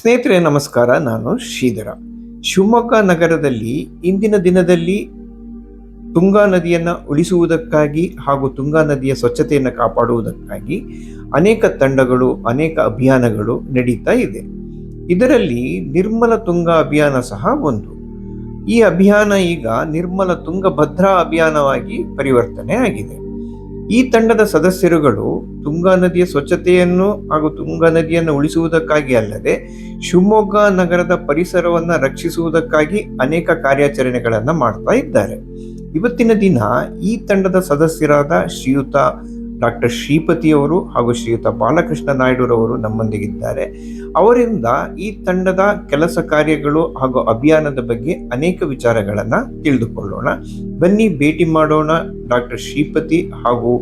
ಸ್ನೇಹಿತರೆ ನಮಸ್ಕಾರ. ನಾನು ಶ್ರೀಧರ. ಶಿವಮೊಗ್ಗ ನಗರದಲ್ಲಿ ಇಂದಿನ ದಿನದಲ್ಲಿ ತುಂಗಾ ನದಿಯನ್ನು ಉಳಿಸುವುದಕ್ಕಾಗಿ ಹಾಗೂ ತುಂಗಾ ನದಿಯ ಸ್ವಚ್ಛತೆಯನ್ನು ಕಾಪಾಡುವುದಕ್ಕಾಗಿ ಅನೇಕ ತಂಡಗಳು, ಅನೇಕ ಅಭಿಯಾನಗಳು ನಡೀತಾ ಇದೆ. ಇದರಲ್ಲಿ ನಿರ್ಮಲ ತುಂಗಾ ಅಭಿಯಾನ ಸಹ ಒಂದು. ಈ ಅಭಿಯಾನ ಈಗ ನಿರ್ಮಲ ತುಂಗಭದ್ರಾ ಅಭಿಯಾನವಾಗಿ ಪರಿವರ್ತನೆ ಆಗಿದೆ. ಈ ತಂಡದ ಸದಸ್ಯರುಗಳು ತುಂಗಾ ನದಿಯ ಸ್ವಚ್ಛತೆಯನ್ನು ಹಾಗೂ ತುಂಗಾ ನದಿಯನ್ನು ಉಳಿಸುವುದಕ್ಕಾಗಿ ಅಲ್ಲದೆ ಶಿವಮೊಗ್ಗ ನಗರದ ಪರಿಸರವನ್ನು ರಕ್ಷಿಸುವುದಕ್ಕಾಗಿ ಅನೇಕ ಕಾರ್ಯಾಚರಣೆಗಳನ್ನು ಮಾಡ್ತಾ ಇದ್ದಾರೆ. ಇವತ್ತಿನ ದಿನ ಈ ತಂಡದ ಸದಸ್ಯರಾದ ಶ್ರೀಯುತ ಡಾಕ್ಟರ್ ಶ್ರೀಪತಿಯವರು ಹಾಗೂ ಶ್ರೀಯುತ ಬಾಲಕೃಷ್ಣ ನಾಯ್ಡುರವರು ನಮ್ಮೊಂದಿಗಿದ್ದಾರೆ. ಅವರಿಂದ ಈ ತಂಡದ ಕೆಲಸ ಕಾರ್ಯಗಳು ಹಾಗೂ ಅಭಿಯಾನದ ಬಗ್ಗೆ ಅನೇಕ ವಿಚಾರಗಳನ್ನು ತಿಳಿದುಕೊಳ್ಳೋಣ. ಬನ್ನಿ ಭೇಟಿ ಮಾಡೋಣ ಡಾಕ್ಟರ್ ಶ್ರೀಪತಿ ಹಾಗೂ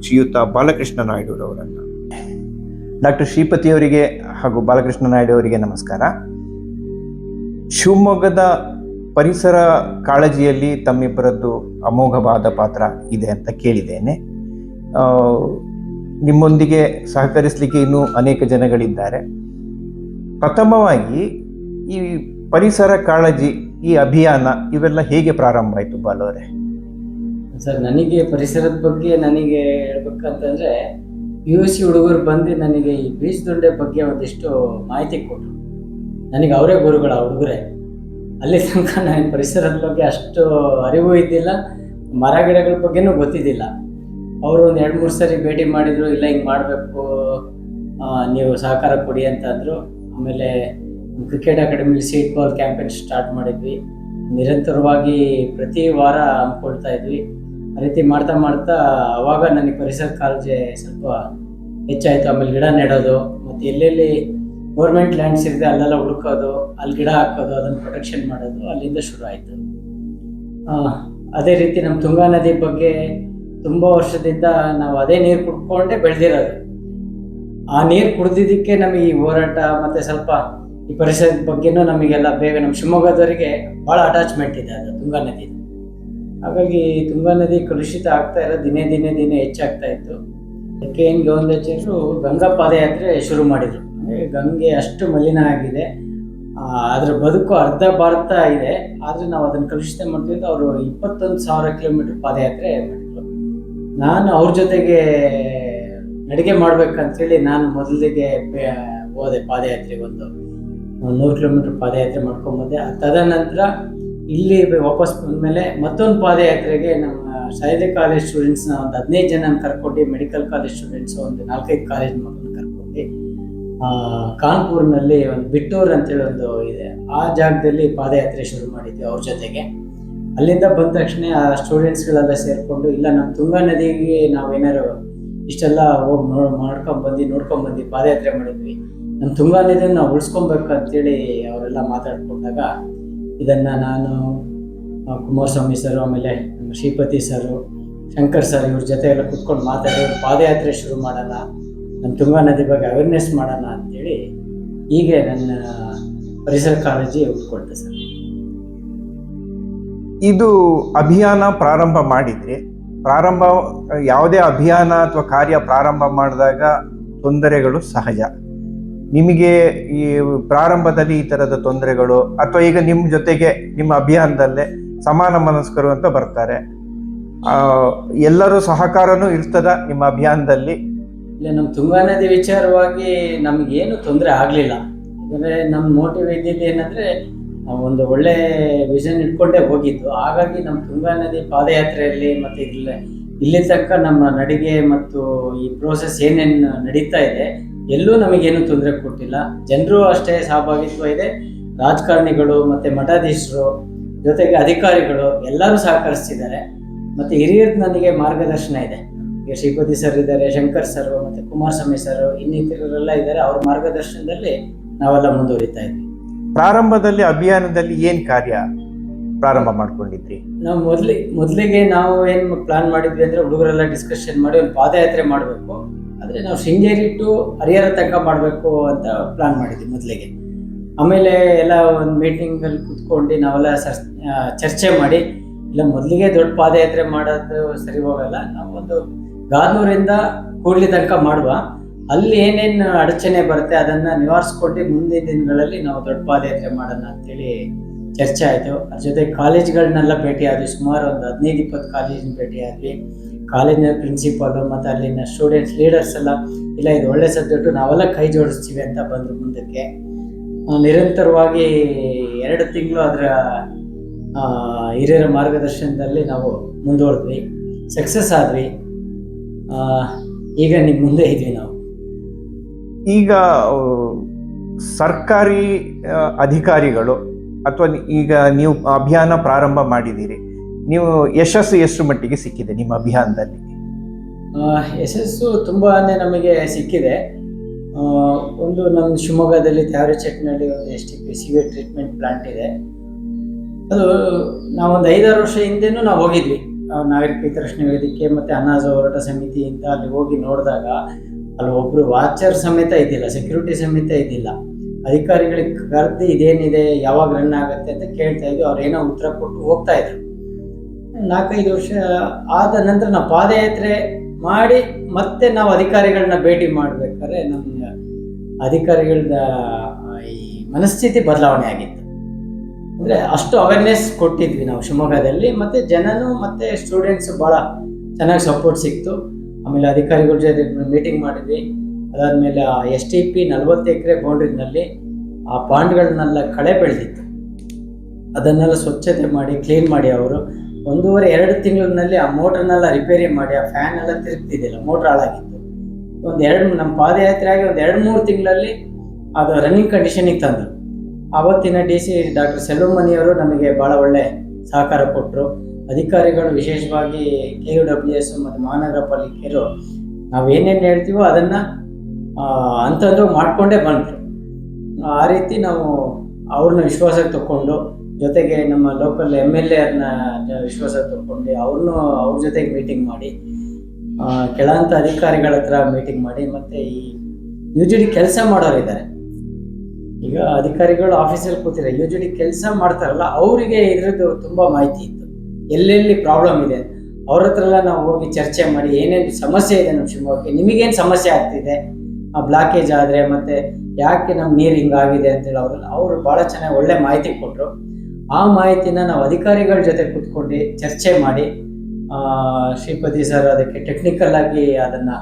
ಶ್ರೀಯುತ ಬಾಲಕೃಷ್ಣ ನಾಯ್ಡುರವರನ್ನು. ಡಾಕ್ಟರ್ ಶ್ರೀಪತಿಯವರಿಗೆ ಹಾಗೂ ಬಾಲಕೃಷ್ಣ ನಾಯ್ಡು ಅವರಿಗೆ ನಮಸ್ಕಾರ. ಶಿವಮೊಗ್ಗದ ಪರಿಸರ ಕಾಳಜಿಯಲ್ಲಿ ತಮ್ಮಿಬ್ಬರದ್ದು ಅಮೋಘವಾದ ಪಾತ್ರ ಇದೆ ಅಂತ ಕೇಳಿದ್ದೇನೆ. ನಿಮ್ಮೊಂದಿಗೆ ಸಹಕರಿಸಲಿಕ್ಕೆ ಇನ್ನೂ ಅನೇಕ ಜನಗಳಿದ್ದಾರೆ. ಪ್ರಥಮವಾಗಿ ಈ ಪರಿಸರ ಕಾಳಜಿ, ಈ ಅಭಿಯಾನ ಇವೆಲ್ಲ ಹೇಗೆ ಪ್ರಾರಂಭ ಆಯಿತು ಬಾಲವರೇ? ಸರ್, ನನಗೆ ಪರಿಸರದ ಬಗ್ಗೆ ಹೇಳ್ಬೇಕಂತಂದ್ರೆ PUC ಹುಡುಗರು ಬಂದು ನನಗೆ ಈ ಬೀಜದುಂಡೆ ಬಗ್ಗೆ ಒಂದಿಷ್ಟು ಮಾಹಿತಿ ಕೊಟ್ಟರು. ನನಗೆ ಅವರೇ ಗುರುಗಳ ಹುಡುಗರೇ. ಅಲ್ಲಿ ತನಕ ನನಗೆ ಪರಿಸರದ ಬಗ್ಗೆ ಅಷ್ಟು ಅರಿವು ಇದ್ದಿಲ್ಲ, ಮರ ಗಿಡಗಳ ಬಗ್ಗೆನೂ ಗೊತ್ತಿದ್ದಿಲ್ಲ. ಅವರು ಒಂದು 2-3 ಸರಿ ಭೇಟಿ ಮಾಡಿದರು. ಇಲ್ಲ, ಹಿಂಗೆ ಮಾಡಬೇಕು, ನೀವು ಸಹಕಾರ ಕೊಡಿ ಅಂತಂದರು. ಆಮೇಲೆ ಕ್ರಿಕೆಟ್ ಅಕಾಡೆಮಿಲಿ ಸೀಟ್ ಬಾಲ್ ಕ್ಯಾಂಪೇನ್ ಸ್ಟಾರ್ಟ್ ಮಾಡಿದ್ವಿ. ನಿರಂತರವಾಗಿ ಪ್ರತಿ ವಾರ ಹಮ್ಮಿಕೊಳ್ತಾ ಇದ್ವಿ. ಆ ರೀತಿ ಮಾಡ್ತಾ ಮಾಡ್ತಾ ಅವಾಗ ನನಗೆ ಪರಿಸರ ಕಾಳಜಿ ಸ್ವಲ್ಪ ಹೆಚ್ಚಾಯಿತು. ಆಮೇಲೆ ಗಿಡ ನೆಡೋದು, ಮತ್ತು ಎಲ್ಲೆಲ್ಲಿ ಗೌರ್ಮೆಂಟ್ ಲ್ಯಾಂಡ್ಸ್ ಇರುತ್ತೆ ಅಲ್ಲೆಲ್ಲ ಹುಡುಕೋದು, ಅಲ್ಲಿ ಗಿಡ ಹಾಕೋದು, ಅದನ್ನು ಪ್ರೊಟೆಕ್ಷನ್ ಮಾಡೋದು ಅಲ್ಲಿಂದ ಶುರು ಆಯಿತು. ಅದೇ ರೀತಿ ನಮ್ಮ ತುಂಗಾ ನದಿ ಬಗ್ಗೆ ತುಂಬ ವರ್ಷದಿಂದ ನಾವು ಅದೇ ನೀರು ಕುಡ್ಕೊಂಡೇ ಬೆಳೆದಿರೋದು. ಆ ನೀರು ಕುಡ್ದಿದ್ದಕ್ಕೆ ನಮಗೆ ಈ ಹೋರಾಟ ಮತ್ತು ಸ್ವಲ್ಪ ಈ ಪರಿಸರದ ಬಗ್ಗೆನೂ ನಮಗೆಲ್ಲ ಬೇಗ ನಮ್ಮ ಶಿವಮೊಗ್ಗದವರಿಗೆ ಭಾಳ ಅಟ್ಯಾಚ್ಮೆಂಟ್ ಇದೆ ಅದು ತುಂಗಾ ನದಿ. ಹಾಗಾಗಿ ತುಂಗಾ ನದಿ ಕಲುಷಿತ ಆಗ್ತಾ ಇರೋ ದಿನೇ ಹೆಚ್ಚಾಗ್ತಾ ಇತ್ತು. ಅದಕ್ಕೆ ಏನು ಗೌಂಡಾಚಾರ್ಯರು ಗಂಗಾ ಪಾದಯಾತ್ರೆ ಶುರು ಮಾಡಿದರು. ಗಂಗೆ ಅಷ್ಟು ಮಲಿನ ಆಗಿದೆ, ಅದರ ಬದುಕು ಅರ್ಧ ಭಾರತ ಇದೆ, ಆದರೆ ನಾವು ಅದನ್ನು ಕಲುಷಿತ ಮಾಡ್ತೀವಿ ಅಂತ ಅವರು 21,000 ಕಿಲೋಮೀಟರ್ ಪಾದಯಾತ್ರೆ ಮಾಡಿದ್ರು. ನಾನು ಅವ್ರ ಜೊತೆಗೆ ನಡಿಗೆ ಮಾಡ್ಬೇಕಂತೇಳಿ ನಾನು ಮೊದಲಿಗೆ ಹೋದೆ ಪಾದಯಾತ್ರೆಗೆ. 100 ಕಿಲೋಮೀಟರ್ ಪಾದಯಾತ್ರೆ ಮಾಡ್ಕೊಂಬಂದೆ. ತದನಂತರ ಇಲ್ಲಿ ವಾಪಸ್ ಬಂದಮೇಲೆ ಮತ್ತೊಂದು ಪಾದಯಾತ್ರೆಗೆ ನಮ್ಮ ಸೈನಿಕ ಕಾಲೇಜ್ ಸ್ಟೂಡೆಂಟ್ಸ್ನ ಒಂದು 15 ಜನ ಕರ್ಕೊಂಡು, ಮೆಡಿಕಲ್ ಕಾಲೇಜ್ ಸ್ಟೂಡೆಂಟ್ಸ್ ಒಂದು 4-5 ಕಾಲೇಜ್ ಮಕ್ಕಳನ್ನ ಕರ್ಕೊಂಡು ಕಾನ್ಪುರ್ನಲ್ಲಿ ಒಂದು ಬಿಟ್ಟೂರ್ ಅಂತೇಳಿ ಒಂದು ಇದೆ, ಆ ಜಾಗದಲ್ಲಿ ಪಾದಯಾತ್ರೆ ಶುರು ಮಾಡಿದ್ವಿ ಅವ್ರ ಜೊತೆಗೆ. ಅಲ್ಲಿಂದ ಬಂದ ತಕ್ಷಣ ಆ ಸ್ಟೂಡೆಂಟ್ಸ್ಗಳೆಲ್ಲ ಸೇರಿಕೊಂಡು, ಇಲ್ಲ ನಮ್ಮ ತುಂಗಾ ನದಿಗೆ ನಾವೇನಾರು ಇಷ್ಟೆಲ್ಲ ಹೋಗಿ ನೋಡ್ಕೊಂಡ್ಬಂದು ಪಾದಯಾತ್ರೆ ಮಾಡಿದ್ವಿ, ನಮ್ಮ ತುಂಗಾ ನದಿಯನ್ನು ನಾವು ಉಳಿಸ್ಕೊಬೇಕು ಅಂತೇಳಿ ಅವರೆಲ್ಲ ಮಾತಾಡ್ಕೊಂಡಾಗ ಇದನ್ನು ನಾನು, ಕುಮಾರಸ್ವಾಮಿ ಸರು, ಆಮೇಲೆ ನಮ್ಮ ಶ್ರೀಪತಿ ಸರು, ಶಂಕರ್ ಸರ್ ಇವ್ರ ಜೊತೆ ಎಲ್ಲ ಕುತ್ಕೊಂಡು ಮಾತಾಡಿ ಪಾದಯಾತ್ರೆ ಶುರು ಮಾಡೋಣ, ನಮ್ಮ ತುಂಗಾ ನದಿ ಬಗ್ಗೆ ಅವೇರ್ನೆಸ್ ಮಾಡೋಣ ಅಂತೇಳಿ ಹೀಗೆ ನನ್ನ ಪರಿಸರ ಕಾಳಜಿ ಉಟ್ಕೊಳ್ತೆ ಸರ್. ಇದು ಅಭಿಯಾನ ಪ್ರಾರಂಭ ಮಾಡಿದ್ರಿ. ಯಾವುದೇ ಅಭಿಯಾನ ಅಥವಾ ಕಾರ್ಯ ಪ್ರಾರಂಭ ಮಾಡಿದಾಗ ತೊಂದರೆಗಳು ಸಹಜ. ನಿಮಗೆ ಈ ಪ್ರಾರಂಭದಲ್ಲಿ ಈ ಥರದ ತೊಂದರೆಗಳು, ಅಥವಾ ಈಗ ನಿಮ್ಮ ಜೊತೆಗೆ ನಿಮ್ಮ ಅಭಿಯಾನದಲ್ಲೇ ಸಮಾನ ಮನಸ್ಕರು ಅಂತ ಬರ್ತಾರೆ, ಎಲ್ಲರೂ ಸಹಕಾರನೂ ಇರ್ತದ ನಿಮ್ಮ ಅಭಿಯಾನದಲ್ಲಿ? ಇಲ್ಲ, ನಮ್ಮ ತುಂಗಾ ನದಿ ವಿಚಾರವಾಗಿ ನಮಗೇನು ತೊಂದರೆ ಆಗಲಿಲ್ಲ. ಯಾಕಂದರೆ ನಮ್ಮ ಮೋಟಿವ್ ಇದ್ದಿದ್ದು ಏನಂದರೆ ಒಂದು ಒಳ್ಳೆ ವಿಷನ್ ಇಟ್ಕೊಂಡೇ ಹೋಗಿದ್ದು. ಹಾಗಾಗಿ ನಮ್ಮ ತುಂಗಾ ನದಿ ಪಾದಯಾತ್ರೆಯಲ್ಲಿ ಮತ್ತು ಇಲ್ಲಿ ತನಕ ನಮ್ಮ ನಡಿಗೆ ಮತ್ತು ಈ ಪ್ರೋಸೆಸ್ ಏನೇನು ನಡೀತಾ ಇದೆ ಎಲ್ಲೂ ನಮಗೇನು ತೊಂದರೆ ಕೊಟ್ಟಿಲ್ಲ. ಜನರು ಅಷ್ಟೇ ಸಹಭಾಗಿತ್ವ ಇದೆ. ರಾಜಕಾರಣಿಗಳು ಮತ್ತು ಮಠಾಧೀಶರು ಜೊತೆಗೆ ಅಧಿಕಾರಿಗಳು ಎಲ್ಲರೂ ಸಹಕರಿಸ್ತಿದ್ದಾರೆ. ಮತ್ತು ಹಿರಿಯರು ನನಗೆ ಮಾರ್ಗದರ್ಶನ ಇದೆ. ಈಗ ಶ್ರೀಪತಿ ಸರ್ ಇದ್ದಾರೆ, ಶಂಕರ್ ಸರ್ ಮತ್ತು ಕುಮಾರಸ್ವಾಮಿ ಸರ್, ಇನ್ನಿತರರೆಲ್ಲ ಇದ್ದಾರೆ. ಅವ್ರ ಮಾರ್ಗದರ್ಶನದಲ್ಲಿ ನಾವೆಲ್ಲ ಮುಂದುವರಿತಾ ಇದ್ವಿ. ಪ್ರಾರಂಭದಲ್ಲಿ ಅಭಿಯಾನದಲ್ಲಿ ಏನು ಕಾರ್ಯ ಪ್ರಾರಂಭ ಮಾಡ್ಕೊಂಡಿದ್ರಿ? ನಾವು ಮೊದಲಿಗೆ ನಾವು ಏನು ಪ್ಲಾನ್ ಮಾಡಿದ್ವಿ ಅಂದರೆ, ಹುಡುಗರೆಲ್ಲ ಡಿಸ್ಕಷನ್ ಮಾಡಿ ಒಂದು ಪಾದಯಾತ್ರೆ ಮಾಡಬೇಕು, ಆದರೆ ನಾವು ಶೃಂಗೇರಿ ಟು ಹರಿಹರ ತನಕ ಮಾಡಬೇಕು ಅಂತ ಪ್ಲಾನ್ ಮಾಡಿದ್ವಿ ಮೊದಲಿಗೆ. ಆಮೇಲೆ ಎಲ್ಲ ಒಂದು ಮೀಟಿಂಗಲ್ಲಿ ಕೂತ್ಕೊಂಡು ನಾವೆಲ್ಲ ಚರ್ಚೆ ಮಾಡಿ, ಇಲ್ಲ ಮೊದಲಿಗೆ ದೊಡ್ಡ ಪಾದಯಾತ್ರೆ ಮಾಡೋದು ಸರಿ ಹೋಗಲ್ಲ, ನಾವು ಒಂದು ಗಾದ್ನೂರಿಂದ ಕೂಡ್ಲಿ ತನಕ ಮಾಡುವ, ಅಲ್ಲಿ ಏನೇನು ಅಡಚಣೆ ಬರುತ್ತೆ ಅದನ್ನ ನಿವಾರಿಸ್ಕೊಂಡು ಮುಂದಿನ ದಿನಗಳಲ್ಲಿ ನಾವು ದೊಡ್ಡ ಪಾದಯಾತ್ರೆ ಮಾಡೋಣ ಅಂತೇಳಿ ಚರ್ಚೆ ಆಯಿತು. ಅದ್ರ ಜೊತೆ ಕಾಲೇಜ್ಗಳನ್ನೆಲ್ಲ ಭೇಟಿ ಆದ್ವಿ, ಸುಮಾರು ಒಂದು 15-20 ಕಾಲೇಜಿನ ಭೇಟಿ ಆದ್ವಿ. ಕಾಲೇಜಿನ ಪ್ರಿನ್ಸಿಪಾಲು ಮತ್ತು ಅಲ್ಲಿನ ಸ್ಟೂಡೆಂಟ್ಸ್ ಲೀಡರ್ಸ್ ಎಲ್ಲ ಇಲ್ಲ ಇದು ಒಳ್ಳೆ ಸಬ್ಜೆಕ್ಟು, ನಾವೆಲ್ಲ ಕೈ ಜೋಡಿಸ್ತೀವಿ ಅಂತ ಬಂದರು ಮುಂದಕ್ಕೆ. ನಿರಂತರವಾಗಿ 2 ತಿಂಗಳು ಅದರ ಹಿರಿಯರ ಮಾರ್ಗದರ್ಶನದಲ್ಲಿ ನಾವು ಮುಂದುವರೆದ್ವಿ, ಸಕ್ಸಸ್ ಆದ್ವಿ. ಈಗ ನಿಮ್ಮ ಮುಂದೆ ಇದ್ವಿ ನಾವು. ಈಗ ಸರ್ಕಾರಿ ಅಧಿಕಾರಿಗಳು ಅಥವಾ ಈಗ ನೀವು ಅಭಿಯಾನ ಪ್ರಾರಂಭ ಮಾಡಿದ್ದೀರಿ, ನೀವು ಯಶಸ್ಸು ಎಷ್ಟು ಮಟ್ಟಿಗೆ ಸಿಕ್ಕಿದೆ ನಿಮ್ಮ ಅಭಿಯಾನದಲ್ಲಿ? ಯಶಸ್ಸು ತುಂಬಾ ನಮಗೆ ಸಿಕ್ಕಿದೆ. ಒಂದು ನಮ್ಮ ಶಿವಮೊಗ್ಗದಲ್ಲಿ ತ್ಯಾವರಿಚೆಟ್ನಲ್ಲಿ ಒಂದು STP ಸಿವಿಯರ್ ಟ್ರೀಟ್ಮೆಂಟ್ ಪ್ಲಾಂಟ್ ಇದೆ. ಅದು ನಾವೊಂದು 5-6 ವರ್ಷ ಹಿಂದೆನೂ ನಾವು ಹೋಗಿದ್ವಿ, ನಾಗರಿಕ ಹಿತರಕ್ಷಣೆ ವೇದಿಕೆ ಮತ್ತು ಅನಾಥ ಹೋರಾಟ ಸಮಿತಿಯಿಂದ ಅಲ್ಲಿ ಹೋಗಿ ನೋಡಿದಾಗ ಅಲ್ಲಿ ಒಬ್ಬರು ವಾಚರ್ ಸಮೇತ ಇದ್ದಿಲ್ಲ, ಸೆಕ್ಯೂರಿಟಿ ಸಮೇತ ಇದ್ದಿಲ್ಲ. ಅಧಿಕಾರಿಗಳಿಗೆ ಕರೆದು ಇದೇನಿದೆ, ಯಾವಾಗ ರನ್ ಆಗುತ್ತೆ ಅಂತ ಕೇಳ್ತಾ ಇದ್ವಿ. ಅವ್ರು ಏನೋ ಉತ್ತರ ಕೊಟ್ಟು ಹೋಗ್ತಾ ಇದ್ರು. 4-5 ವರ್ಷ ಆದ ನಂತರ ನಾವು ಪಾದಯಾತ್ರೆ ಮಾಡಿ ಮತ್ತೆ ನಾವು ಅಧಿಕಾರಿಗಳನ್ನ ಭೇಟಿ ಮಾಡ್ಬೇಕಾದ್ರೆ ನಮ್ಮ ಅಧಿಕಾರಿಗಳ ಈ ಮನಸ್ಥಿತಿ ಬದಲಾವಣೆ ಆಗಿತ್ತು. ಅಂದರೆ ಅಷ್ಟು ಅವೇರ್ನೆಸ್ ಕೊಟ್ಟಿದ್ವಿ ನಾವು ಶಿವಮೊಗ್ಗದಲ್ಲಿ, ಮತ್ತು ಜನನು ಮತ್ತು ಸ್ಟೂಡೆಂಟ್ಸು ಭಾಳ ಚೆನ್ನಾಗಿ ಸಪೋರ್ಟ್ ಸಿಕ್ತು. ಆಮೇಲೆ ಅಧಿಕಾರಿಗಳ ಜೊತೆ ಮೀಟಿಂಗ್ ಮಾಡಿದ್ವಿ. ಅದಾದಮೇಲೆ ಆ STP 40 ಎಕರೆ ಬೌಂಡ್ರಿನಲ್ಲಿ ಆ ಪಾಂಡ್ಗಳನ್ನೆಲ್ಲ ಕಳೆ ಬೆಳೆದಿತ್ತು, ಅದನ್ನೆಲ್ಲ ಸ್ವಚ್ಛತೆ ಮಾಡಿ ಕ್ಲೀನ್ ಮಾಡಿ ಅವರು 1.5-2 ತಿಂಗಳಿನಲ್ಲಿ ಆ ಮೋಟ್ರನ್ನೆಲ್ಲ ರಿಪೇರಿ ಮಾಡಿ, ಆ ಫ್ಯಾನ್ ಎಲ್ಲ ತಿರುಗ್ತಿದ್ದಿಲ್ಲ, ಮೋಟ್ರ್ ಹಾಳಾಗಿತ್ತು. ನಮ್ಮ ಪಾದಯಾತ್ರೆ ಆಗಿ 2-3 ತಿಂಗಳಲ್ಲಿ ಅದು ರನ್ನಿಂಗ್ ಕಂಡೀಷನಿಗೆ ತಂದರು. ಆವತ್ತಿನ DC ಡಾಕ್ಟರ್ ಸೆಲ್ವಮಣಿಯವರು ನಮಗೆ ಭಾಳ ಒಳ್ಳೆ ಸಹಕಾರ ಕೊಟ್ಟರು. ಅಧಿಕಾರಿಗಳು ವಿಶೇಷವಾಗಿ KUWS ಮತ್ತು ಮಹಾನಗರ ಪಾಲಿಕೆಯರು ನಾವೇನೇನು ಹೇಳ್ತೀವೋ ಅದನ್ನು ಅಂತಂದು ಮಾಡಿಕೊಂಡೇ ಬಂದರು. ಆ ರೀತಿ ನಾವು ಅವ್ರನ್ನ ವಿಶ್ವಾಸಕ್ಕೆ ತಗೊಂಡು, ಜೊತೆಗೆ ನಮ್ಮ ಲೋಕಲ್ MLA ವಿಶ್ವಾಸಕ್ಕೆ ತಗೊಂಡು ಅವ್ರ ಜೊತೆಗೆ ಮೀಟಿಂಗ್ ಮಾಡಿ, ಕೆಳಹಂತ ಅಧಿಕಾರಿಗಳ ಹತ್ರ ಮೀಟಿಂಗ್ ಮಾಡಿ, ಮತ್ತು ಈ UGD ಕೆಲಸ ಮಾಡೋರಿದ್ದಾರೆ, ಈಗ ಅಧಿಕಾರಿಗಳು ಆಫೀಸಲ್ಲಿ ಕೂತಿದ್ದಾರೆ, UGD ಕೆಲಸ ಮಾಡ್ತಾರಲ್ಲ ಅವರಿಗೆ ಇದ್ರದ್ದು ತುಂಬ ಮಾಹಿತಿ ಇತ್ತು, ಎಲ್ಲೆಲ್ಲಿ ಪ್ರಾಬ್ಲಮ್ ಇದೆ ಅವ್ರ ಹತ್ರ ಎಲ್ಲ ನಾವು ಹೋಗಿ ಚರ್ಚೆ ಮಾಡಿ ಏನೇನು ಸಮಸ್ಯೆ ಇದೆ ನಮ್ಮ ಶಿವಮೊಗ್ಗಕ್ಕೆ, ನಿಮಗೇನು ಸಮಸ್ಯೆ ಆಗ್ತಿದೆ, ಬ್ಲಾಕೇಜ್ ಆದರೆ ಮತ್ತು ಯಾಕೆ ನಮ್ಮ ನೀರು ಹಿಂಗಾಗಿದೆ ಅಂತೇಳಿ ಅವರು ಭಾಳ ಚೆನ್ನಾಗಿ ಒಳ್ಳೆ ಮಾಹಿತಿ ಕೊಟ್ಟರು. ಆ ಮಾಹಿತಿನ ನಾವು ಅಧಿಕಾರಿಗಳ ಜೊತೆ ಕೂತ್ಕೊಂಡು ಚರ್ಚೆ ಮಾಡಿ, ಶ್ರೀಪತಿ ಸರ್ ಅದಕ್ಕೆ ಟೆಕ್ನಿಕಲ್ ಆಗಿ ಅದನ್ನು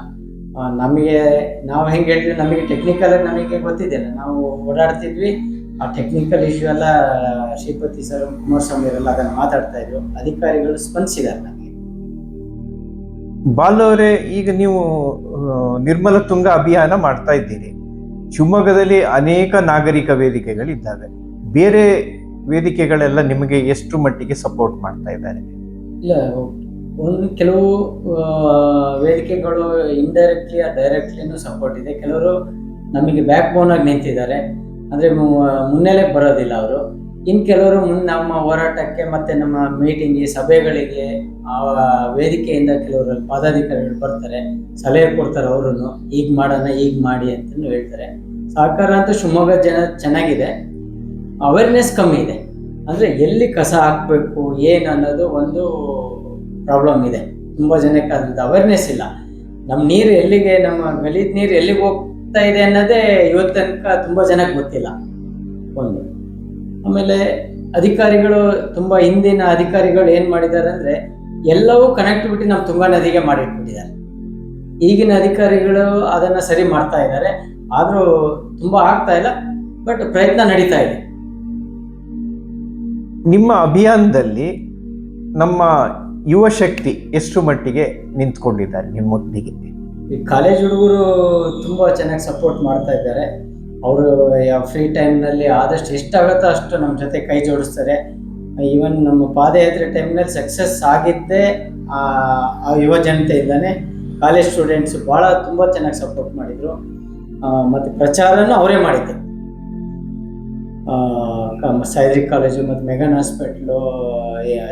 ನಾವು ಹೆಂಗೆ ಹೇಳಿದ್ವಿ, ನಮಗೆ ಟೆಕ್ನಿಕಲ್ ಆಗಿ ನಮಗೆ ಗೊತ್ತಿದ್ದಿಲ್ಲ, ನಾವು ಓಡಾಡ್ತಿದ್ವಿ. ಆ ಟೆಕ್ನಿಕಲ್ ಇಶ್ಯೂ ಎಲ್ಲ ಶ್ರೀಪತಿ ಸರ್, ಕುಮಾರಸ್ವಾಮಿ ಅವರೆಲ್ಲ ಅದನ್ನು ಮಾತಾಡ್ತಾ ಇದ್ರು. ಅಧಿಕಾರಿಗಳು ಸ್ಪಂದಿಸಿದ್ದಾರೆ ನಮಗೆ. ಬಾಲವರೇ, ಈಗ ನೀವು ನಿರ್ಮಲ ತುಂಗ ಅಭಿಯಾನ ಮಾಡ್ತಾ ಇದ್ದೀರಿ. ಶಿವಮೊಗ್ಗದಲ್ಲಿ ಅನೇಕ ನಾಗರಿಕ ವೇದಿಕೆಗಳಿದ್ದಾವೆ. ಬೇರೆ ವೇದಿಕೆಗಳೆಲ್ಲ ನಿಮಗೆ ಎಷ್ಟು ಮಟ್ಟಿಗೆ ಸಪೋರ್ಟ್ ಮಾಡ್ತಾ ಇದ್ದಾರೆ? ಇಲ್ಲ, ಕೆಲವು ವೇದಿಕೆಗಳು ಇಂಡೈರೆಕ್ಟ್ಲಿ ಡೈರೆಕ್ಟ್ಲಿನೂ ಸಪೋರ್ಟ್ ಇದೆ. ಕೆಲವರು ನಮಗೆ ಬ್ಯಾಕ್ ಬೋನ್ ಆಗಿ ನಿಂತಿದ್ದಾರೆ, ಅಂದರೆ ಮುನ್ನೆಲೆ ಬರೋದಿಲ್ಲ ಅವರು. ಇನ್ನು ಕೆಲವರು ನಮ್ಮ ಹೋರಾಟಕ್ಕೆ ಮತ್ತು ನಮ್ಮ ಮೀಟಿಂಗ್ಗೆ, ಸಭೆಗಳಿಗೆ ಆ ವೇದಿಕೆಯಿಂದ ಕೆಲವರು ಪದಾಧಿಕಾರಿಗಳು ಬರ್ತಾರೆ, ಸಲಹೆ ಕೊಡ್ತಾರೆ. ಅವರು ಈಗ ಮಾಡೋಣ, ಈಗ ಮಾಡಿ ಅಂತಲೂ ಹೇಳ್ತಾರೆ. ಸಹಕಾರ ಅಂತೂ ಶಿವಮೊಗ್ಗ ಜನ ಚೆನ್ನಾಗಿದೆ, ಅವೇರ್ನೆಸ್ ಕಮ್ಮಿ ಇದೆ. ಅಂದರೆ ಎಲ್ಲಿ ಕಸ ಹಾಕಬೇಕು ಏನು ಅನ್ನೋದು ಒಂದು ಪ್ರಾಬ್ಲಮ್ ಇದೆ. ತುಂಬ ಜನಕ್ಕೆ ಅದ್ರದ್ದು ಅವೇರ್ನೆಸ್ ಇಲ್ಲ. ನಮ್ಮ ನೀರು ಎಲ್ಲಿಗೆ, ನಮ್ಮ ಗಲೀಜ್ ನೀರು ಎಲ್ಲಿಗೆ ಹೋಗ್ತಾ ಇದೆ ಅನ್ನೋದೇ ಇವತ್ತು ತನಕ ತುಂಬ ಜನಕ್ಕೆ ಗೊತ್ತಿಲ್ಲ ಒಂದು. ಆಮೇಲೆ ಅಧಿಕಾರಿಗಳು, ತುಂಬ ಹಿಂದಿನ ಅಧಿಕಾರಿಗಳು ಏನು ಮಾಡಿದ್ದಾರೆ ಅಂದರೆ ಎಲ್ಲವೂ ಕನೆಕ್ಟಿವಿಟಿ ನಮ್ಮ ತುಂಗಾ ನದಿಗೆ ಮಾಡಿಟ್ಬಿಟ್ಟಿದ್ದಾರೆ. ಈಗಿನ ಅಧಿಕಾರಿಗಳು ಅದನ್ನು ಸರಿ ಮಾಡ್ತಾ ಇದ್ದಾರೆ, ಆದರೂ ತುಂಬ ಆಗ್ತಾ ಇಲ್ಲ, ಬಟ್ ಪ್ರಯತ್ನ ನಡೀತಾ ಇದೆ. ನಿಮ್ಮ ಅಭಿಯಾನದಲ್ಲಿ ನಮ್ಮ ಯುವ ಶಕ್ತಿ ಎಷ್ಟು ಮಟ್ಟಿಗೆ ನಿಂತ್ಕೊಂಡಿದ್ದಾರೆ ನಿಮ್ಮೊಟ್ಟಿಗೆ? ಈ ಕಾಲೇಜ್ ಹುಡುಗರು ತುಂಬ ಚೆನ್ನಾಗಿ ಸಪೋರ್ಟ್ ಮಾಡ್ತಾ ಇದ್ದಾರೆ. ಅವರು ಯಾವ ಫ್ರೀ ಟೈಮ್ನಲ್ಲಿ ಆದಷ್ಟು ಎಷ್ಟಾಗುತ್ತೋ ಅಷ್ಟು ನಮ್ಮ ಜೊತೆ ಕೈ ಜೋಡಿಸ್ತಾರೆ. ಈವನ್ ನಮ್ಮ ಪಾದಯಾತ್ರೆ ಟೈಮ್ನಲ್ಲಿ ಸಕ್ಸಸ್ ಆಗಿದ್ದೇ ಆ ಯುವ ಜನತೆಯಿಂದನೇ. ಕಾಲೇಜ್ ಸ್ಟೂಡೆಂಟ್ಸು ತುಂಬ ಚೆನ್ನಾಗಿ ಸಪೋರ್ಟ್ ಮಾಡಿದರು. ಮತ್ತು ಪ್ರಚಾರನೂ ಅವರೇ ಮಾಡಿದ್ದರು. ಸೈದ್ರಿ ಕಾಲೇಜು ಮತ್ತು ಮೆಗನ್ ಹಾಸ್ಪಿಟ್ಲು,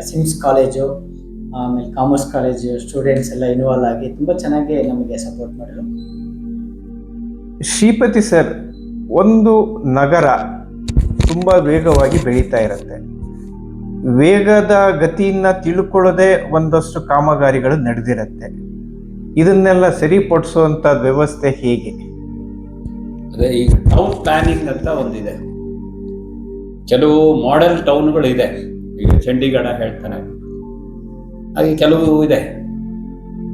ಸಿಮ್ಸ್ ಕಾಲೇಜು, ಆಮೇಲೆ ಕಾಮರ್ಸ್ ಕಾಲೇಜು ಸ್ಟೂಡೆಂಟ್ಸ್ ಎಲ್ಲ ಇನ್ವಾಲ್ವ್ ಆಗಿ ತುಂಬ ಚೆನ್ನಾಗಿ ನಮಗೆ ಸಪೋರ್ಟ್ ಮಾಡಿದರು. ಶ್ರೀಪತಿ ಸರ್, ಒಂದು ನಗರ ತುಂಬ ವೇಗವಾಗಿ ಬೆಳೀತಾ ಇರುತ್ತೆ. ವೇಗದ ಗತಿಯನ್ನು ತಿಳ್ಕೊಳ್ಳೋದೇ ಒಂದಷ್ಟು ಕಾಮಗಾರಿಗಳು ನಡೆದಿರುತ್ತೆ. ಇದನ್ನೆಲ್ಲ ಸರಿಪಡಿಸುವಂತ ವ್ಯವಸ್ಥೆ ಹೇಗೆ? ಅದೇ ಈಗ ಟೌನ್ ಪ್ಲಾನಿಂಗ್ ಅಂತ ಒಂದಿದೆ, ಕೆಲವು ಮಾಡೆಲ್ ಟೌನ್ಗಳು ಇದೆ. ಈಗ ಚಂಡೀಗಢ ಹೇಳ್ತಾನೆ, ಹಾಗೆ ಕೆಲವು ಇದೆ.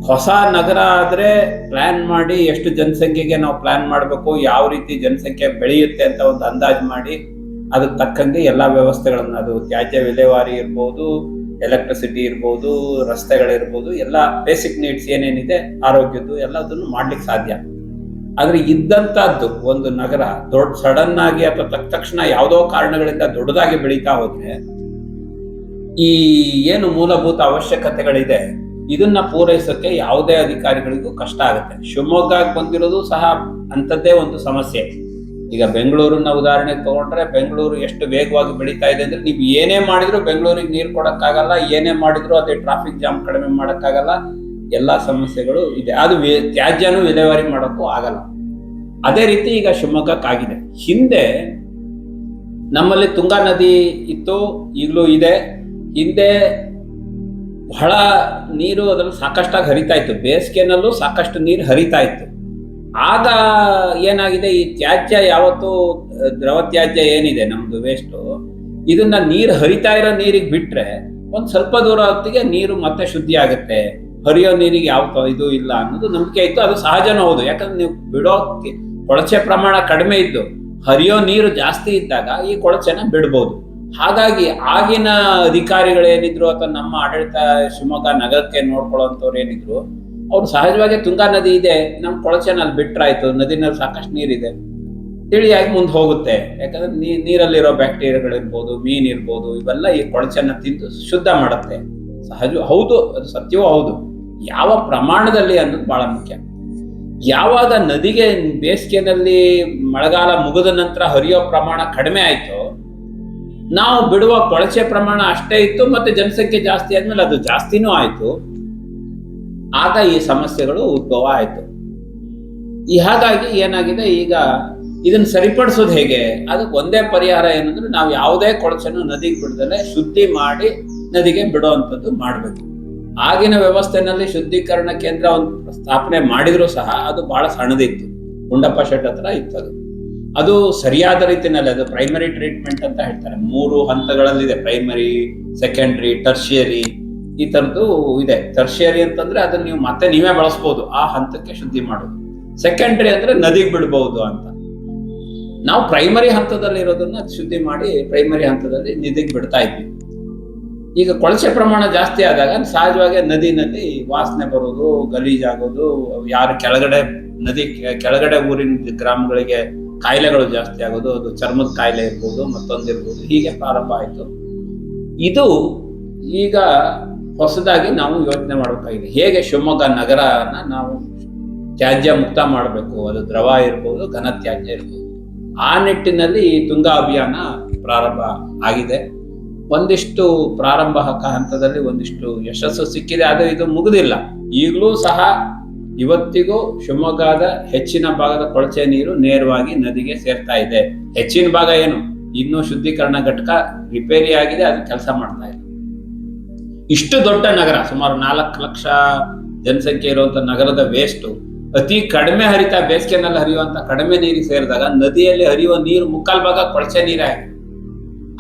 ಹೊಸ ನಗರ ಆದ್ರೆ ಪ್ಲಾನ್ ಮಾಡಿ ಎಷ್ಟು ಜನಸಂಖ್ಯೆಗೆ ನಾವು ಪ್ಲಾನ್ ಮಾಡಬೇಕು, ಯಾವ ರೀತಿ ಜನಸಂಖ್ಯೆ ಬೆಳೆಯುತ್ತೆ ಅಂತ ಒಂದು ಅಂದಾಜು ಮಾಡಿ ಅದಕ್ಕೆ ತಕ್ಕಂಗೆ ಎಲ್ಲ ವ್ಯವಸ್ಥೆಗಳನ್ನ, ಅದು ತ್ಯಾಜ್ಯ ವಿಲೇವಾರಿ ಇರ್ಬೋದು, ಎಲೆಕ್ಟ್ರಿಸಿಟಿ ಇರ್ಬೋದು, ರಸ್ತೆಗಳಿರ್ಬೋದು, ಎಲ್ಲ ಬೇಸಿಕ್ ನೀಡ್ಸ್ ಏನೇನಿದೆ ಆರೋಗ್ಯದ್ದು ಎಲ್ಲದನ್ನು ಮಾಡ್ಲಿಕ್ಕೆ ಸಾಧ್ಯ. ಆದ್ರೆ ಇದ್ದಂತಹದ್ದು ಒಂದು ನಗರ ದೊಡ್ಡ ಸಡನ್ ಆಗಿ ಅಥವಾ ತಕ್ಷಣ ಯಾವುದೋ ಕಾರಣಗಳಿಂದ ದೊಡ್ಡದಾಗಿ ಬೆಳೀತಾ ಹೋದ್ರೆ ಈ ಏನು ಮೂಲಭೂತ ಅವಶ್ಯಕತೆಗಳಿದೆ ಇದನ್ನ ಪೂರೈಸಕ್ಕೆ ಯಾವುದೇ ಅಧಿಕಾರಿಗಳಿಗೂ ಕಷ್ಟ ಆಗುತ್ತೆ. ಶಿವಮೊಗ್ಗಕ್ಕೆ ಬಂದಿರೋದು ಸಹ ಅಂಥದ್ದೇ ಒಂದು ಸಮಸ್ಯೆ. ಈಗ ಬೆಂಗಳೂರನ್ನ ಉದಾಹರಣೆಗೆ ತಗೊಂಡ್ರೆ, ಬೆಂಗಳೂರು ಎಷ್ಟು ವೇಗವಾಗಿ ಬೆಳೀತಾ ಇದೆ ಅಂದ್ರೆ ನೀವು ಏನೇ ಮಾಡಿದ್ರು ಬೆಂಗಳೂರಿಗೆ ನೀರು ಕೊಡಕ್ಕಾಗಲ್ಲ, ಏನೇ ಮಾಡಿದ್ರು ಅದೇ ಟ್ರಾಫಿಕ್ ಜಾಮ್ ಕಡಿಮೆ ಮಾಡಕ್ಕಾಗಲ್ಲ, ಎಲ್ಲಾ ಸಮಸ್ಯೆಗಳು ಇದೆ. ಅದು ತ್ಯಾಜ್ಯನೂ ವಿಲೇವಾರಿ ಮಾಡೋಕ್ಕೂ ಆಗಲ್ಲ. ಅದೇ ರೀತಿ ಈಗ ಶಿವಮೊಗ್ಗಕ್ಕಾಗಿದೆ. ಹಿಂದೆ ನಮ್ಮಲ್ಲಿ ತುಂಗಾ ನದಿ ಇತ್ತು, ಈಗಲೂ ಇದೆ. ಹಿಂದೆ ಬಹಳ ನೀರು ಅದರಲ್ಲಿ ಸಾಕಷ್ಟಾಗಿ ಹರಿತಾ ಇತ್ತು, ಬೇಸಿಗೆನಲ್ಲೂ ಸಾಕಷ್ಟು ನೀರು ಹರಿತಾ ಇತ್ತು. ಆಗ ಏನಾಗಿದೆ, ಈ ತ್ಯಾಜ್ಯ ಯಾವತ್ತು ದ್ರವ ತ್ಯಾಜ್ಯ ಏನಿದೆ ನಮ್ದು ವೇಸ್ಟು, ಇದನ್ನ ನೀರು ಹರಿತಾ ಇರೋ ನೀರಿಗೆ ಬಿಟ್ರೆ ಒಂದ್ ಸ್ವಲ್ಪ ದೂರ ಹೊತ್ತಿಗೆ ನೀರು ಮತ್ತೆ ಶುದ್ಧಿ ಆಗುತ್ತೆ, ಹರಿಯೋ ನೀರಿಗೆ ಯಾವ ಇದು ಇಲ್ಲ ಅನ್ನೋದು ನಂಬಿಕೆ ಇತ್ತು. ಅದು ಸಹಜನೂ ಹೌದು. ಯಾಕಂದ್ರೆ ನೀವು ಬಿಡೋ ಕೊಳಚೆ ಪ್ರಮಾಣ ಕಡಿಮೆ ಇದ್ದು ಹರಿಯೋ ನೀರು ಜಾಸ್ತಿ ಇದ್ದಾಗ ಈ ಕೊಳಚೆನ ಬಿಡ್ಬೋದು. ಹಾಗಾಗಿ ಆಗಿನ ಅಧಿಕಾರಿಗಳೇನಿದ್ರು ಅಥವಾ ನಮ್ಮ ಆಡಳಿತ ಶಿವಮೊಗ್ಗ ನಗರಕ್ಕೆ ನೋಡ್ಕೊಳ್ಳೋಂಥವ್ರು ಏನಿದ್ರು, ಅವ್ರು ಸಹಜವಾಗಿ ತುಂಗಾ ನದಿ ಇದೆ, ನಮ್ ಕೊಳಚೆನ ಅಲ್ಲಿ ಬಿಟ್ರಾಯ್ತು, ನದಿನಲ್ಲಿ ಸಾಕಷ್ಟು ನೀರಿದೆ, ತಿಳಿಯಾಗಿ ಮುಂದೆ ಹೋಗುತ್ತೆ. ಯಾಕಂದ್ರೆ ನೀರಲ್ಲಿರೋ ಬ್ಯಾಕ್ಟೀರಿಯಾಗಳಿರ್ಬೋದು, ಮೀನ್ ಇರ್ಬೋದು, ಇವೆಲ್ಲ ಈ ಕೊಳಚೆನ ತಿಂದು ಶುದ್ಧ ಮಾಡುತ್ತೆ. ಸಹಜ ಹೌದು, ಅದು ಸತ್ಯವೂ ಹೌದು. ಯಾವ ಪ್ರಮಾಣದಲ್ಲಿ ಅನ್ನೋದು ಬಹಳ ಮುಖ್ಯ. ಯಾವಾಗ ನದಿಗೆ ಬೇಸಿಗೆನಲ್ಲಿ ಮಳೆಗಾಲ ಮುಗಿದ ನಂತರ ಹರಿಯೋ ಪ್ರಮಾಣ ಕಡಿಮೆ ಆಯ್ತು, ನಾವು ಬಿಡುವ ಕೊಳಚೆ ಪ್ರಮಾಣ ಅಷ್ಟೇ ಇತ್ತು, ಮತ್ತೆ ಜನಸಂಖ್ಯೆ ಜಾಸ್ತಿ ಆದ್ಮೇಲೆ ಅದು ಜಾಸ್ತಿನೂ ಆಯ್ತು. ಆಗ ಈ ಸಮಸ್ಯೆಗಳು ಉದ್ಭವ ಆಯ್ತು. ಹಾಗಾಗಿ ಏನಾಗಿದೆ, ಈಗ ಇದನ್ನ ಸರಿಪಡಿಸೋದು ಹೇಗೆ? ಅದಕ್ಕೆ ಒಂದೇ ಪರಿಹಾರ ಏನಂದ್ರೆ, ನಾವು ಯಾವುದೇ ಕೊಳಚೆನ್ನು ನದಿಗೆ ಬಿಡದಲೆ ಶುದ್ಧಿ ಮಾಡಿ ನದಿಗೆ ಬಿಡುವಂಥದ್ದು ಮಾಡಬೇಕು. ಆಗಿನ ವ್ಯವಸ್ಥೆನಲ್ಲಿ ಶುದ್ಧೀಕರಣ ಕೇಂದ್ರ ಒಂದು ಸ್ಥಾಪನೆ ಮಾಡಿದ್ರು ಸಹ ಅದು ಬಹಳ ಸಣ್ಣದಿತ್ತು, ಗುಂಡಪ್ಪ ಶೆಟ್ ಹತ್ರ ಇತ್ತು. ಅದು ಸರಿಯಾದ ರೀತಿಯಲ್ಲಿ, ಅದು ಪ್ರೈಮರಿ ಟ್ರೀಟ್ಮೆಂಟ್ ಅಂತ ಹೇಳ್ತಾರೆ. 3 ಹಂತಗಳಲ್ಲಿದೆ, ಪ್ರೈಮರಿ, ಸೆಕೆಂಡ್ರಿ, ಟರ್ಷಿಯರಿ, ಈ ತರದ್ದು ಇದೆ. ಟರ್ಷಿಯರಿ ಅಂತಂದ್ರೆ ಅದನ್ನ ನೀವು ಮತ್ತೆ ನೀವೇ ಬಳಸ್ಬೋದು, ಆ ಹಂತಕ್ಕೆ ಶುದ್ಧಿ ಮಾಡೋದು. ಸೆಕೆಂಡ್ರಿ ಅಂದ್ರೆ ನದಿಗೆ ಬಿಡಬಹುದು ಅಂತ. ನಾವು ಪ್ರೈಮರಿ ಹಂತದಲ್ಲಿ ಇರೋದನ್ನ ಶುದ್ಧಿ ಮಾಡಿ ಪ್ರೈಮರಿ ಹಂತದಲ್ಲಿ ನದಿಗೆ ಬಿಡ್ತಾ ಇದ್ವಿ. ಈಗ ಕೊಳಚೆ ಪ್ರಮಾಣ ಜಾಸ್ತಿ ಆದಾಗ ಸಹಜವಾಗಿ ನದಿನಲ್ಲಿ ವಾಸನೆ ಬರೋದು, ಗಲೀಜಾಗೋದು, ಯಾರು ನದಿ ಕೆಳಗಡೆ ಊರಿನ ಗ್ರಾಮಗಳಿಗೆ ಕಾಯಿಲೆಗಳು ಜಾಸ್ತಿ ಆಗೋದು, ಅದು ಚರ್ಮದ ಕಾಯಿಲೆ ಇರ್ಬೋದು, ಮತ್ತೊಂದಿರ್ಬೋದು, ಹೀಗೆ ಪ್ರಾರಂಭ ಆಯ್ತು. ಇದು ಈಗ ಹೊಸದಾಗಿ ನಾವು ಯೋಚನೆ ಮಾಡಬೇಕಾಗಿದೆ. ಹೇಗೆ ಶಿವಮೊಗ್ಗ ನಗರನ ನಾವು ತ್ಯಾಜ್ಯ ಮುಕ್ತ ಮಾಡಬೇಕು, ಅದು ದ್ರವ ಇರ್ಬೋದು, ಘನ ತ್ಯಾಜ್ಯ ಇರ್ಬೋದು. ಆ ನಿಟ್ಟಿನಲ್ಲಿ ಈ ತುಂಗಾ ಅಭಿಯಾನ ಪ್ರಾರಂಭ ಆಗಿದೆ. ಒಂದಿಷ್ಟು ಪ್ರಾರಂಭ ಹಂತದಲ್ಲಿ ಒಂದಿಷ್ಟು ಯಶಸ್ಸು ಸಿಕ್ಕಿದೆ, ಅದು ಇದು ಮುಗಿದಿಲ್ಲ. ಈಗಲೂ ಸಹ ಇವತ್ತಿಗೂ ಶಿವಮೊಗ್ಗದ ಹೆಚ್ಚಿನ ಭಾಗದ ಕೊಳಚೆ ನೀರು ನೇರವಾಗಿ ನದಿಗೆ ಸೇರ್ತಾ ಇದೆ. ಹೆಚ್ಚಿನ ಭಾಗ ಏನು, ಇನ್ನೂ ಶುದ್ಧೀಕರಣ ಘಟಕ ರಿಪೇರಿ ಆಗಿದೆ, ಅದು ಕೆಲಸ ಮಾಡ್ತಾ ಇದೆ. ಇಷ್ಟು ದೊಡ್ಡ ನಗರ, ಸುಮಾರು 4 ಲಕ್ಷ ಜನಸಂಖ್ಯೆ ಇರುವಂತ ನಗರದ ವೇಸ್ಟ್ ಅತಿ ಕಡಿಮೆ ಹರಿತಾ, ಬೇಸಿಗೆನಲ್ಲಿ ಹರಿಯುವಂತ ಕಡಿಮೆ ನೀರಿಗೆ ಸೇರಿದಾಗ ನದಿಯಲ್ಲಿ ಹರಿಯುವ ನೀರು 3/4 ಭಾಗ ಕೊಳಚೆ ನೀರಾಗಿದೆ.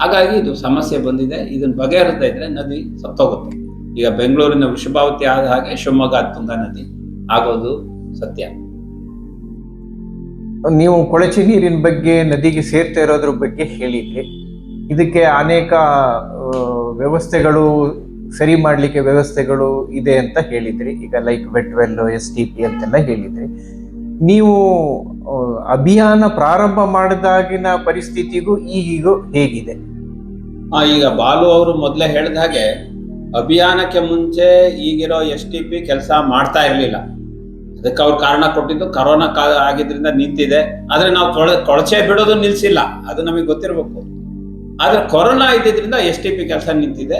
ಹಾಗಾಗಿ ಇದು ಸಮಸ್ಯೆ ಬಂದಿದೆ. ಇದನ್ನ ಬಗೆಹರಿಸ್ತಾ ಇದ್ರೆ ನದಿ ಸತ್ತೋಗುತ್ತೆ. ಈಗ ಬೆಂಗಳೂರಿನ ವೃಷಭಾವತಿ ಆದ ಹಾಗೆ ಶಿವಮೊಗ್ಗ ತುಂಗಾ ನದಿ ಆಗೋದು ಸತ್ಯ. ನೀವು ಕೊಳಚೆ ನೀರಿನ ಬಗ್ಗೆ, ನದಿಗೆ ಸೇರ್ತಾ ಇರೋದ್ರ ಬಗ್ಗೆ ಹೇಳಿದ್ರಿ. ಇದಕ್ಕೆ ಅನೇಕ ವ್ಯವಸ್ಥೆಗಳು, ಸರಿ ಮಾಡ್ಲಿಕ್ಕೆ ವ್ಯವಸ್ಥೆಗಳು ಇದೆ ಅಂತ ಹೇಳಿದ್ರಿ. ಈಗ ಲೈಕ್ ವೆಟ್ವೆಲ್, STP ಅಂತೆಲ್ಲ ಹೇಳಿದ್ರಿ. ನೀವು ಅಭಿಯಾನ ಪ್ರಾರಂಭ ಮಾಡಿದಾಗಿನ ಪರಿಸ್ಥಿತಿಗೂ ಈಗಿಗೂ ಹೇಗಿದೆ? ಈಗ ಬಾಲು ಅವರು ಮೊದಲೇ ಹೇಳಿದ ಹಾಗೆ, ಅಭಿಯಾನಕ್ಕೆ ಮುಂಚೆ ಈಗಿರೋ STP ಕೆಲಸ ಮಾಡ್ತಾ ಇರ್ಲಿಲ್ಲ. ಅದಕ್ಕೆ ಅವ್ರು ಕಾರಣ ಕೊಟ್ಟಿದ್ದು ಕರೋನಾ ಕಾಲ ಆಗಿದ್ರಿಂದ ನಿಂತಿದೆ. ಆದ್ರೆ ನಾವು ಕೊಳಚೆ ಬಿಡೋದು ನಿಲ್ಸಿಲ್ಲ, ಅದು ನಮಗೆ ಗೊತ್ತಿರ್ಬೇಕು. ಆದ್ರೆ ಕೊರೋನಾ ಇದ್ದಿದ್ರಿಂದ STP ಕೆಲಸ ನಿಂತಿದೆ.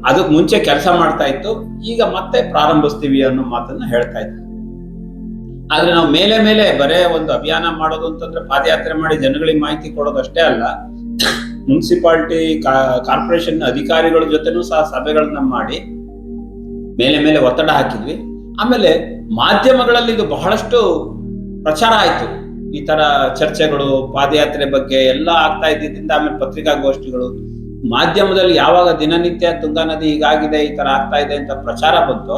ಅದಕ್ಕೆ ಮುಂಚೆ ಕೆಲಸ ಮಾಡ್ತಾ ಇತ್ತು, ಈಗ ಮತ್ತೆ ಪ್ರಾರಂಭಿಸ್ತೀವಿ ಅನ್ನೋ ಮಾತನ್ನ ಹೇಳ್ತಾ ಇದ್ವಿ. ಆದ್ರೆ ನಾವು ಮೇಲೆ ಬರೇ ಒಂದು ಅಭಿಯಾನ ಮಾಡೋದು ಅಂತಂದ್ರೆ ಪಾದಯಾತ್ರೆ ಮಾಡಿ ಜನಗಳಿಗೆ ಮಾಹಿತಿ ಕೊಡೋದು ಅಷ್ಟೇ ಅಲ್ಲ, ಮುನ್ಸಿಪಾಲಿಟಿ ಕಾರ್ಪೊರೇಷನ್ ಅಧಿಕಾರಿಗಳ ಜೊತೆನೂ ಸಹ ಸಭೆಗಳನ್ನ ಮಾಡಿ ಮೇಲೆ ಒತ್ತಡ ಹಾಕಿದ್ವಿ. ಆಮೇಲೆ ಮಾಧ್ಯಮಗಳಲ್ಲಿ ಇದು ಬಹಳಷ್ಟು ಪ್ರಚಾರ ಆಯ್ತು. ಈ ತರ ಚರ್ಚೆಗಳು, ಪಾದಯಾತ್ರೆ ಬಗ್ಗೆ ಎಲ್ಲ ಆಗ್ತಾ ಇದ್ದಿದ್ದರಿಂದ ಆಮೇಲೆ ಪತ್ರಿಕಾಗೋಷ್ಠಿಗಳು, ಮಾಧ್ಯಮದಲ್ಲಿ ಯಾವಾಗ ದಿನನಿತ್ಯ ತುಂಗಾ ನದಿ ಹೀಗಾಗಿದೆ, ಈ ತರ ಆಗ್ತಾ ಇದೆ ಅಂತ ಪ್ರಚಾರ ಬಂತು,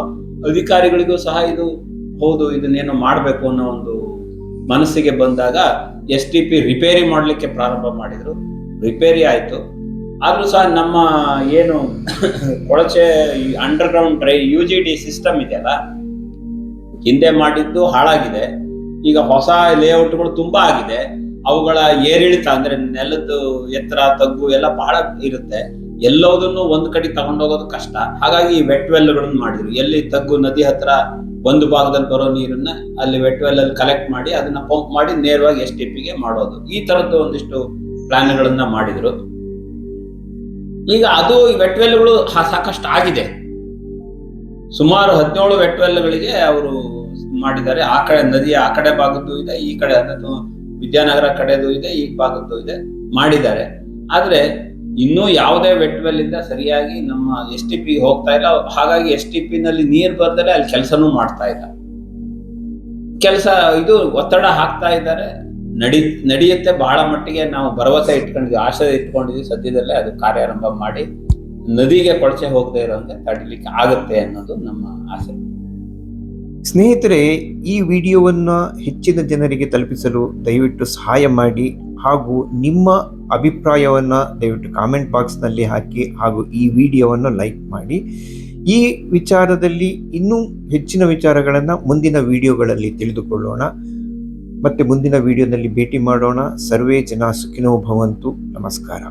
ಅಧಿಕಾರಿಗಳಿಗೂ ಸಹ ಇದು ಹೌದು ಇದನ್ನೇನೋ ಮಾಡ್ಬೇಕು ಅನ್ನೋ ಒಂದು ಮನಸ್ಸಿಗೆ ಬಂದಾಗ STP ರಿಪೇರಿ ಮಾಡ್ಲಿಕ್ಕೆ ಪ್ರಾರಂಭ ಮಾಡಿದ್ರು. ರಿಪೇರಿ ಆಯ್ತು. ಆದ್ರೂ ಸಹ ನಮ್ಮ ಏನು ಕೊಳಚೆ ಅಂಡರ್ ಗ್ರೌಂಡ್ UGD ಸಿಸ್ಟಮ್ ಇದೆಯಲ್ಲ, ಹಿಂದೆ ಮಾಡಿದ್ದು ಹಾಳಾಗಿದೆ. ಈಗ ಹೊಸ ಲೇಔಟ್ಗಳು ತುಂಬಾ ಆಗಿದೆ. ಅವುಗಳ ಏರಿಳಿತ ಅಂದ್ರೆ ನೆಲದ ಎತ್ತರ ತಗ್ಗು ಎಲ್ಲ ಬಹಳ ಇರುತ್ತೆ. ಎಲ್ಲದನ್ನು ಒಂದ್ ಕಡೆ ತಗೊಂಡೋಗೋದು ಕಷ್ಟ. ಹಾಗಾಗಿ ವೆಟ್ ವೆಲ್ಗಳನ್ನ ಮಾಡಿದ್ರು. ಎಲ್ಲಿ ತಗ್ಗು ನದಿ ಹತ್ರ ಒಂದು ಭಾಗದಲ್ಲಿ ಬರೋ ನೀರನ್ನ ಅಲ್ಲಿ ವೆಟ್ ವೆಲ್ ಅಲ್ಲಿ ಕಲೆಕ್ಟ್ ಮಾಡಿ ಅದನ್ನ ಪಂಪ್ ಮಾಡಿ ನೇರವಾಗಿ STPಗೆ ಮಾಡೋದು. ಈ ತರದ್ದು ಒಂದಿಷ್ಟು ಪ್ಲಾನ್ಗಳನ್ನ ಮಾಡಿದ್ರು. ಈಗ ಅದು ಈ ವೆಟ್ ವೆಲ್ಗಳು ಸಾಕಷ್ಟು ಆಗಿದೆ. ಸುಮಾರು 17 ವೆಟ್ ವೆಲ್ಗಳಿಗೆ ಅವರು ಮಾಡಿದ್ದಾರೆ. ಆ ಕಡೆ ನದಿಯ ಆ ಕಡೆ ಭಾಗದ್ದು ಇದೆ, ಈ ಕಡೆ ವಿದ್ಯಾನಗರ ಕಡೆದು ಇದೆ, ಈ ಭಾಗದ್ದು ಇದೆ, ಮಾಡಿದ್ದಾರೆ. ಆದ್ರೆ ಇನ್ನೂ ಯಾವುದೇ ವೆಟ್ ವೆಲ್ ಇಂದ ಸರಿಯಾಗಿ ನಮ್ಮ STP ಹೋಗ್ತಾ ಇಲ್ಲ. ಹಾಗಾಗಿ STP ನಲ್ಲಿ ನೀರ್ ಬರ್ದಲೆ ಅಲ್ಲಿ ಕೆಲಸನೂ ಮಾಡ್ತಾ ಇಲ್ಲ. ಕೆಲಸ ಇದು ಒತ್ತಡ ಹಾಕ್ತಾ ಇದ್ದಾರೆ. ನಡೆಯುತ್ತೆ. ಬಹಳ ಮಟ್ಟಿಗೆ ನಾವು ಭರವಸೆ ಇಟ್ಕೊಂಡಿದ್ವಿ, ಆಶೆ ಇಟ್ಕೊಂಡಿದ್ವಿ. ಸದ್ಯದಲ್ಲೇ ಅದು ಕಾರ್ಯಾರಂಭ ಮಾಡಿ ನದಿಗೆ ಕೊಳಚೆ ಹೋಗದೆ ಇರೋಂಗೆ ತಡಿಲಿಕ್ಕೆ ಆಗುತ್ತೆ ಅನ್ನೋದು ನಮ್ಮ ಆಸೆ. ಸ್ನೇಹಿತರೆ, ಈ ವಿಡಿಯೋವನ್ನು ಹೆಚ್ಚಿನ ಜನರಿಗೆ ತಲುಪಿಸಲು ದಯವಿಟ್ಟು ಸಹಾಯ ಮಾಡಿ ಹಾಗೂ ನಿಮ್ಮ ಅಭಿಪ್ರಾಯವನ್ನು ದಯವಿಟ್ಟು ಕಾಮೆಂಟ್ ಬಾಕ್ಸ್ನಲ್ಲಿ ಹಾಕಿ ಹಾಗೂ ಈ ವಿಡಿಯೋವನ್ನು ಲೈಕ್ ಮಾಡಿ. ಈ ವಿಚಾರದಲ್ಲಿ ಇನ್ನೂ ಹೆಚ್ಚಿನ ವಿಚಾರಗಳನ್ನು ಮುಂದಿನ ವಿಡಿಯೋಗಳಲ್ಲಿ ತಿಳಿದುಕೊಳ್ಳೋಣ. ಮತ್ತೆ ಮುಂದಿನ ವಿಡಿಯೋದಲ್ಲಿ ಭೇಟಿ ಮಾಡೋಣ. ಸರ್ವೇ ಜನ ಸುಖಿನೋ ಭವಂತು. ನಮಸ್ಕಾರ.